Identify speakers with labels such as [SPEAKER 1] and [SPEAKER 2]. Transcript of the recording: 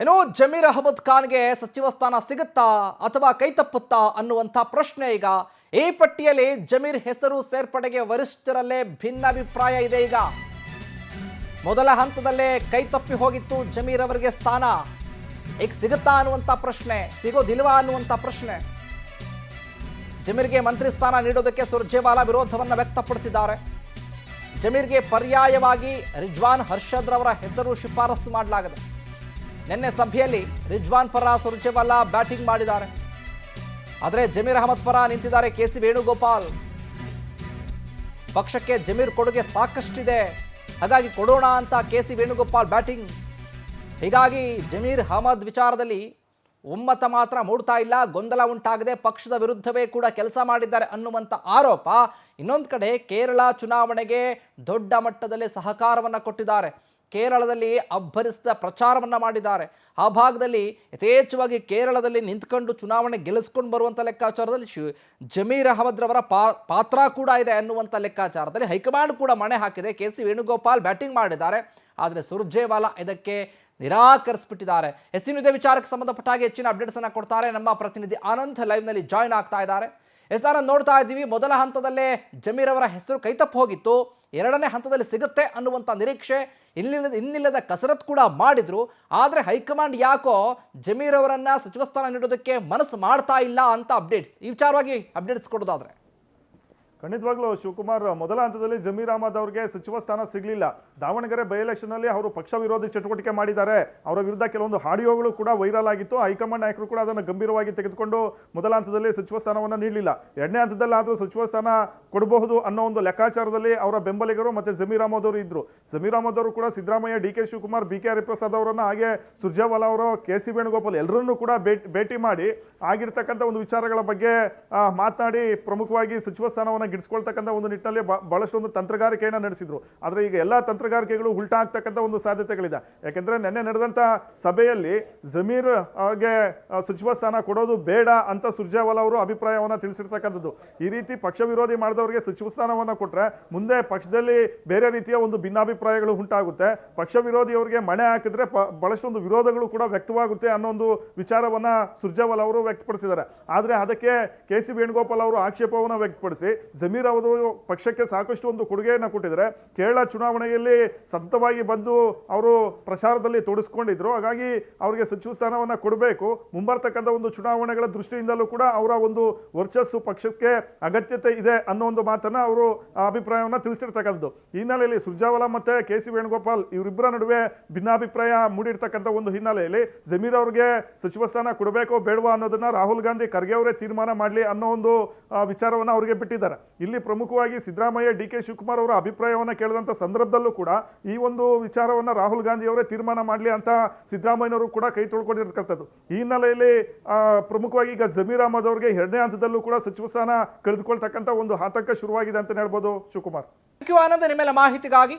[SPEAKER 1] ಏನೋ ಜಮೀರ್ ಅಹಮದ್ ಖಾನ್ಗೆ ಸಚಿವ ಸ್ಥಾನ ಸಿಗುತ್ತಾ ಅಥವಾ ಕೈತಪ್ಪುತ್ತಾ ಅನ್ನುವಂಥ ಪ್ರಶ್ನೆ ಈಗ ಈ ಪಟ್ಟಿಯಲ್ಲಿ ಜಮೀರ್ ಹೆಸರು ಸೇರ್ಪಡೆಗೆ ವರಿಷ್ಠರಲ್ಲೇ ಭಿನ್ನಾಭಿಪ್ರಾಯ ಇದೆ. ಈಗ ಮೊದಲ ಹಂತದಲ್ಲೇ ಕೈತಪ್ಪಿ ಹೋಗಿತ್ತು ಜಮೀರ್ ಅವರಿಗೆ ಸ್ಥಾನ. ಈಗ ಸಿಗುತ್ತಾ ಅನ್ನುವಂಥ ಪ್ರಶ್ನೆ, ಸಿಗೋದಿಲ್ವಾ ಅನ್ನುವಂಥ ಪ್ರಶ್ನೆ. ಜಮೀರ್ಗೆ ಮಂತ್ರಿ ಸ್ಥಾನ ನೀಡೋದಕ್ಕೆ ಸುರ್ಜೇವಾಲಾ ವಿರೋಧವನ್ನು ವ್ಯಕ್ತಪಡಿಸಿದ್ದಾರೆ. ಜಮೀರ್ಗೆ ಪರ್ಯಾಯವಾಗಿ ರಿಜ್ವಾನ್ ಹರ್ಷದ್ ರವರ ಹೆಸರು ಶಿಫಾರಸು ಮಾಡಲಾಗಿದೆ. ನಿನ್ನೆ ಸಭೆಯಲ್ಲಿ ರಿಜ್ವಾನ್ ಪರ ಸುರ್ಜೇವಾಲಾ ಬ್ಯಾಟಿಂಗ್ ಮಾಡಿದ್ದಾರೆ. ಆದರೆ ಜಮೀರ್ ಅಹಮದ್ ಪರ ನಿಂತಿದ್ದಾರೆ ಕೆಸಿ ವೇಣುಗೋಪಾಲ್. ಪಕ್ಷಕ್ಕೆ ಜಮೀರ್ ಕೊಡುಗೆ ಸಾಕಷ್ಟಿದೆ, ಹಾಗಾಗಿ ಕೊಡೋಣ ಅಂತ ಕೆಸಿ ವೇಣುಗೋಪಾಲ್ ಬ್ಯಾಟಿಂಗ್. ಹೀಗಾಗಿ ಜಮೀರ್ ಅಹಮದ್ ವಿಚಾರದಲ್ಲಿ ಒಮ್ಮತ ಮಾತ್ರ ಮೂಡ್ತಾ ಇಲ್ಲ, ಗೊಂದಲ ಉಂಟಾಗದೆ ಪಕ್ಷದ ವಿರುದ್ಧವೇ ಕೂಡ ಕೆಲಸ ಮಾಡಿದ್ದಾರೆ ಅನ್ನುವಂಥ ಆರೋಪ. ಇನ್ನೊಂದು ಕಡೆ ಕೇರಳ ಚುನಾವಣೆಗೆ ದೊಡ್ಡ ಮಟ್ಟದಲ್ಲಿ ಸಹಕಾರವನ್ನು ಕೊಟ್ಟಿದ್ದಾರೆ. ಕೇರಳದಲ್ಲಿ ಅಬ್ಬರಿಸಿದ ಪ್ರಚಾರವನ್ನು ಮಾಡಿದ್ದಾರೆ. ಆ ಭಾಗದಲ್ಲಿ ಯಥೇಚ್ಛವಾಗಿ ಕೇರಳದಲ್ಲಿ ನಿಂತ್ಕೊಂಡು ಚುನಾವಣೆ ಗೆಲ್ಲಿಸ್ಕೊಂಡು ಬರುವಂಥ ಲೆಕ್ಕಾಚಾರದಲ್ಲಿ ಜಮೀರ್ ಅಹಮದ್ ರವರ ಪಾತ್ರ ಕೂಡ ಇದೆ ಅನ್ನುವಂಥ ಲೆಕ್ಕಾಚಾರದಲ್ಲಿ ಹೈಕಮಾಂಡ್ ಕೂಡ ಮಣೆ ಹಾಕಿದೆ. ಕೆಸಿ ವೇಣುಗೋಪಾಲ್ ಬ್ಯಾಟಿಂಗ್ ಮಾಡಿದ್ದಾರೆ. ಆದರೆ ಸುರ್ಜೇವಾಲಾ ಇದಕ್ಕೆ ನಿರಾಕರಿಸ್ಬಿಟ್ಟಿದ್ದಾರೆ. ಇದೇ ವಿಚಾರಕ್ಕೆ ಸಂಬಂಧಪಟ್ಟ ಹಾಗೆ ಹೆಚ್ಚಿನ ಅಪ್ಡೇಟ್ಸ್ ಅನ್ನು ಕೊಡ್ತಾರೆ ನಮ್ಮ ಪ್ರತಿನಿಧಿ ಆನಂದ್. ಲೈವ್ನಲ್ಲಿ ಜಾಯ್ನ್ ಆಗ್ತಾ ಇದ್ದಾರೆ. ನೋಡ್ತಾ ಇದ್ದೀವಿ, ಮೊದಲ ಹಂತದಲ್ಲೇ ಜಮೀರ್ ಅವರ ಹೆಸರು ಕೈತಪ್ಪು ಹೋಗಿತ್ತು. ಎರಡನೇ ಹಂತದಲ್ಲಿ ಸಿಗುತ್ತೆ ಅನ್ನುವಂಥ ನಿರೀಕ್ಷೆ ಇನ್ನಿಲ್ಲದ ಕಸರತ್ತು ಕೂಡ ಮಾಡಿದ್ರು. ಆದರೆ ಹೈಕಮಾಂಡ್ ಯಾಕೋ ಜಮೀರ್ ಅವರನ್ನ ಸಚಿವ ಸ್ಥಾನ ನೀಡೋದಕ್ಕೆ ಮನಸ್ಸು ಮಾಡ್ತಾ ಇಲ್ಲ ಅಂತ ಅಪ್ಡೇಟ್ಸ್. ಈ ವಿಚಾರವಾಗಿ ಅಪ್ಡೇಟ್ಸ್ ಕೊಡೋದಾದ್ರೆ
[SPEAKER 2] ಖಂಡಿತವಾಗ್ಲೂ ಶಿವಕುಮಾರ್, ಮೊದಲ ಹಂತದಲ್ಲಿ ಜಮೀರ್ ಅಹಮದ್ ಅವರಿಗೆ ಸಚಿವ ಸ್ಥಾನ ಸಿಗಲಿಲ್ಲ. ದಾವಣಗೆರೆ ಬೈ ಎಲೆಕ್ಷನ್ ಅಲ್ಲಿ ಅವರು ಪಕ್ಷ ವಿರೋಧಿ ಚಟುವಟಿಕೆ ಮಾಡಿದ್ದಾರೆ. ಅವರ ವಿರುದ್ಧ ಕೆಲವೊಂದು ಆಡಿಯೋಗಳು ಕೂಡ ವೈರಲ್ ಆಗಿತ್ತು. ಹೈಕಮಾಂಡ್ ನಾಯಕರು ಕೂಡ ಅದನ್ನು ಗಂಭೀರವಾಗಿ ತೆಗೆದುಕೊಂಡು ಮೊದಲ ಹಂತದಲ್ಲಿ ಸಚಿವ ಸ್ಥಾನವನ್ನು ನೀಡಲಿಲ್ಲ. ಎರಡನೇ ಹಂತದಲ್ಲಿ ಆದರೂ ಸಚಿವ ಸ್ಥಾನ ಕೊಡಬಹುದು ಅನ್ನೋ ಒಂದು ಲೆಕ್ಕಾಚಾರದಲ್ಲಿ ಅವರ ಬೆಂಬಲಿಗರು ಮತ್ತೆ ಜಮೀರ್ ಅಹಮದ್ ಅವರು ಇದ್ರು. ಜಮೀರ್ ಅಹಮದ್ ಅವರು ಕೂಡ Siddaramaiah, D K Shivakumar, B K Hariprasad ಅವರನ್ನ, ಹಾಗೆ ಸುರ್ಜೇವಾಲಾ ಅವರು, ಕೆಸಿ ವೇಣುಗೋಪಾಲ್ ಎಲ್ಲರನ್ನೂ ಕೂಡ ಭೇಟಿ ಮಾಡಿ ಆಗಿರ್ತಕ್ಕಂಥ ಒಂದು ವಿಚಾರಗಳ ಬಗ್ಗೆ ಮಾತನಾಡಿ ಪ್ರಮುಖವಾಗಿ ಸಚಿವ ಸ್ಥಾನವನ್ನು ಗಿಡಿಸ್ಕೊಳ್ತಕ್ಕಂಥ ಒಂದು ನಿಟ್ಟಿನಲ್ಲಿ ಬಹಳಷ್ಟು ಒಂದು ತಂತ್ರಗಾರಿಕೆಯನ್ನು ನಡೆಸಿದ್ರು. ಆದರೆ ಈಗ ಎಲ್ಲ ತಂತ್ರಗಾರಿಕೆಗಳು ಉಲ್ಟಾ ಆಗ್ತಕ್ಕಂಥ ಒಂದು ಸಾಧ್ಯತೆಗಳಿದೆ. ಯಾಕೆಂದ್ರೆ ನಿನ್ನೆ ನಡೆದಂತ ಸಭೆಯಲ್ಲಿ ಜಮೀರ್ ಗೆ ಸಚಿವ ಸ್ಥಾನ ಕೊಡೋದು ಬೇಡ ಅಂತ ಸುರ್ಜೇವಾಲಾ ಅವರು ಅಭಿಪ್ರಾಯವನ್ನು ತಿಳಿಸಿರ್ತಕ್ಕಂಥದ್ದು. ಈ ರೀತಿ ಪಕ್ಷ ವಿರೋಧಿ ಮಾಡಿದವರಿಗೆ ಸಚಿವ ಸ್ಥಾನವನ್ನು ಕೊಟ್ರೆ ಮುಂದೆ ಪಕ್ಷದಲ್ಲಿ ಬೇರೆ ರೀತಿಯ ಒಂದು ಭಿನ್ನಾಭಿಪ್ರಾಯಗಳು ಉಂಟಾಗುತ್ತೆ. ಪಕ್ಷ ವಿರೋಧಿಯವರಿಗೆ ಮಣೆ ಹಾಕಿದ್ರೆ ಬಹಳಷ್ಟು ಒಂದು ವಿರೋಧಗಳು ಕೂಡ ವ್ಯಕ್ತವಾಗುತ್ತೆ ಅನ್ನೋ ಒಂದು ವಿಚಾರವನ್ನ ಸುರ್ಜೇವಾಲಾ ಅವರು ವ್ಯಕ್ತಪಡಿಸಿದ್ದಾರೆ. ಆದ್ರೆ ಅದಕ್ಕೆ ಕೆಸಿ ವೇಣುಗೋಪಾಲ್ ಅವರು ಆಕ್ಷೇಪವನ್ನು ವ್ಯಕ್ತಪಡಿಸಿ ಜಮೀರ್ ಅವರು ಪಕ್ಷಕ್ಕೆ ಸಾಕಷ್ಟು ಒಂದು ಕೊಡುಗೆಯನ್ನು ಕೊಟ್ಟಿದ್ದಾರೆ. ಕೇರಳ ಚುನಾವಣೆಯಲ್ಲಿ ಸತತವಾಗಿ ಬಂದು ಅವರು ಪ್ರಚಾರದಲ್ಲಿ ತೊಡಗಿಸ್ಕೊಂಡಿದ್ರು. ಹಾಗಾಗಿ ಅವರಿಗೆ ಸಚಿವ ಸ್ಥಾನವನ್ನು ಕೊಡಬೇಕು. ಮುಂಬರ್ತಕ್ಕಂಥ ಒಂದು ಚುನಾವಣೆಗಳ ದೃಷ್ಟಿಯಿಂದಲೂ ಕೂಡ ಅವರ ಒಂದು ವರ್ಚಸ್ಸು ಪಕ್ಷಕ್ಕೆ ಅಗತ್ಯತೆ ಇದೆ ಅನ್ನೋ ಒಂದು ಮಾತನ್ನ ಅವರು ಅಭಿಪ್ರಾಯವನ್ನು ತಿಳಿಸಿರ್ತಕ್ಕಂಥದ್ದು. ಈ ಹಿನ್ನೆಲೆಯಲ್ಲಿ ಸುರ್ಜೇವಾಲಾ ಮತ್ತೆ ಕೆಸಿ ವೇಣುಗೋಪಾಲ್ ಇವರಿಬ್ಬರ ನಡುವೆ ಭಿನ್ನಾಭಿಪ್ರಾಯ ಮೂಡಿರ್ತಕ್ಕಂಥ ಒಂದು ಹಿನ್ನೆಲೆಯಲ್ಲಿ ಜಮೀರ್ ಅವರಿಗೆ ಸಚಿವ ಸ್ಥಾನ ಕೊಡಬೇಕೋ ಬೇಡವಾ ಅನ್ನೋದನ್ನ ರಾಹುಲ್ ಗಾಂಧಿ, ಖರ್ಗೆ ಅವರೇ ತೀರ್ಮಾನ ಮಾಡಲಿ ಅನ್ನೋ ಒಂದು ವಿಚಾರವನ್ನು ಅವರಿಗೆ ಬಿಟ್ಟಿದ್ದಾರೆ. ಇಲ್ಲಿ ಪ್ರಮುಖವಾಗಿ ಸಿದ್ದರಾಮಯ್ಯ, ಡಿ ಕೆ ಶಿವಕುಮಾರ್ ಅವರ ಅಭಿಪ್ರಾಯವನ್ನು ಕೇಳಿದಂಥ ಸಂದರ್ಭದಲ್ಲೂ ಕೂಡ ಈ ಒಂದು ವಿಚಾರವನ್ನು ರಾಹುಲ್ ಗಾಂಧಿ ಅವರೇ ತೀರ್ಮಾನ ಮಾಡಲಿ ಅಂತ ಸಿದ್ದರಾಮಯ್ಯನವರು ಕೂಡ ಕೈ ತೊಳ್ಕೊಂಡಿರ್ತಕ್ಕಂಥದ್ದು. ಈ ಹಿನ್ನೆಲೆಯಲ್ಲಿ ಪ್ರಮುಖವಾಗಿ ಈಗ ಜಮೀರ್ ಅಹಮದ್ ಅವರಿಗೆ ಎರಡನೇ ಹಂತದಲ್ಲೂ ಕೂಡ ಸಚಿವ ಸ್ಥಾನ ಕಳೆದುಕೊಳ್ತಕ್ಕಂಥ ಒಂದು ಆತಂಕ ಶುರುವಾಗಿದೆ ಅಂತ ಹೇಳ್ಬೋದು ಶಿವಕುಮಾರ್.
[SPEAKER 1] ಆನಂದ್, ನಿಮ್ಮೆಲ್ಲ ಮಾಹಿತಿಗಾಗಿ